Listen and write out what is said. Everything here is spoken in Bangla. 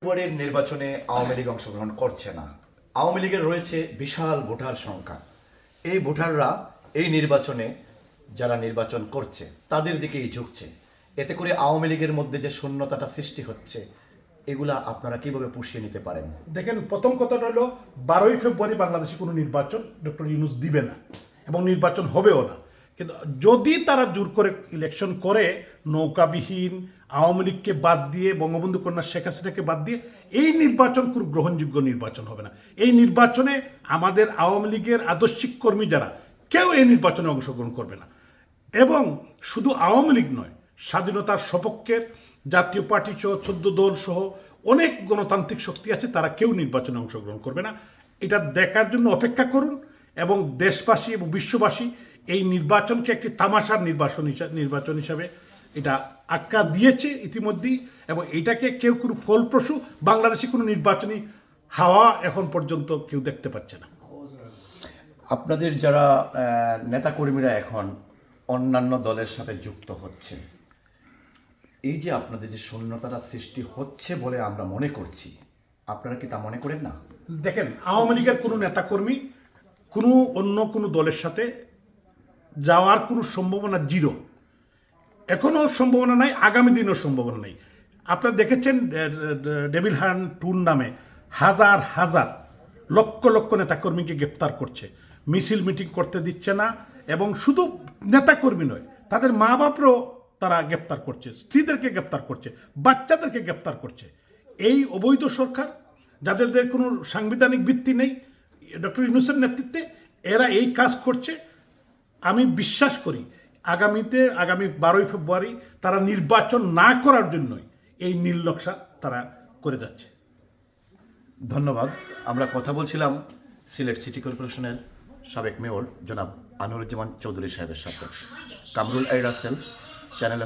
এবারের নির্বাচনে আওয়ামী লীগ অংশগ্রহণ করছে না। আওয়ামী লীগের রয়েছে বিশাল ভোটার সংখ্যা। এই ভোটাররা এই নির্বাচনে যারা নির্বাচন করছে তাদের দিকেই ঝুঁকছে। এতে করে আওয়ামী লীগের মধ্যে যে শূন্যতাটা সৃষ্টি হচ্ছে, এগুলা আপনারা কিভাবে পুষিয়ে নিতে পারেন? দেখেন, প্রথম কথাটা হলো 12ই ফেব্রুয়ারি বাংলাদেশে কোনো নির্বাচন ডক্টর ইউনূস দিবে না এবং নির্বাচন হবেও না। কিন্তু যদি তারা জোর করে ইলেকশন করে, নৌকাবিহীন আওয়ামী লীগকে বাদ দিয়ে, বঙ্গবন্ধু কন্যা শেখ হাসিনাকে বাদ দিয়ে, এই নির্বাচন কোনো গ্রহণযোগ্য নির্বাচন হবে না। এই নির্বাচনে আমাদের আওয়ামী লীগের আদর্শিক কর্মী যারা, কেউ এই নির্বাচনে অংশগ্রহণ করবে না। এবং শুধু আওয়ামী লীগ নয়, স্বাধীনতার সপক্ষের জাতীয় পার্টি সহ 14 দল সহ অনেক গণতান্ত্রিক শক্তি আছে, তারা কেউ নির্বাচনে অংশগ্রহণ করবে না। এটা দেখার জন্য অপেক্ষা করুন এবং দেশবাসী এবং বিশ্ববাসী এই নির্বাচনকে একটি তামাশার নির্বাচন হিসাবে এটা আখ্যা দিয়েছে ইতিমধ্যেই, এবং এটাকে কেউ কোনো ফলপ্রসূ বাংলাদেশে কোনো নির্বাচনী হাওয়া এখন পর্যন্ত কেউ দেখতে পাচ্ছে না। আপনাদের যারা নেতাকর্মীরা এখন অন্যান্য দলের সাথে যুক্ত হচ্ছে, এই যে আপনাদের যে শূন্যতাটা সৃষ্টি হচ্ছে বলে আমরা মনে করছি, আপনারা কি তা মনে করেন না? দেখেন, আওয়ামী লীগের কোনো নেতাকর্মী অন্য কোনো দলের সাথে যাওয়ার কোনো সম্ভাবনা জিরো। এখনও সম্ভাবনা নাই, আগামী দিনেও সম্ভাবনা নেই। আপনারা দেখেছেন ডেভিল হান্ট ট্যুর নামে হাজার হাজার লক্ষ লক্ষ নেতাকর্মীকে গ্রেপ্তার করছে, মিছিল মিটিং করতে দিচ্ছে না, এবং শুধু নেতাকর্মী নয়, তাদের মা বাপরাও তারা গ্রেপ্তার করছে, স্ত্রীদেরকে গ্রেপ্তার করছে, বাচ্চাদেরকে গ্রেপ্তার করছে। এই অবৈধ সরকার, যাদের কোনো সাংবিধানিক ভিত্তি নেই, ডক্টর ইউনূসের নেতৃত্বে এরা এই কাজ করছে। আমি বিশ্বাস করি আগামী 12ই ফেব্রুয়ারি তারা নির্বাচন না করার জন্যই এই নীল নকশা তারা করে যাচ্ছে। ধন্যবাদ। আমরা কথা বলছিলাম সিলেট সিটি কর্পোরেশনের সাবেক মেয়র জনাব আনোয়ারুজ্জামান চৌধুরী সাহেবের সাথে। কামরুল রাসেল, চ্যানেল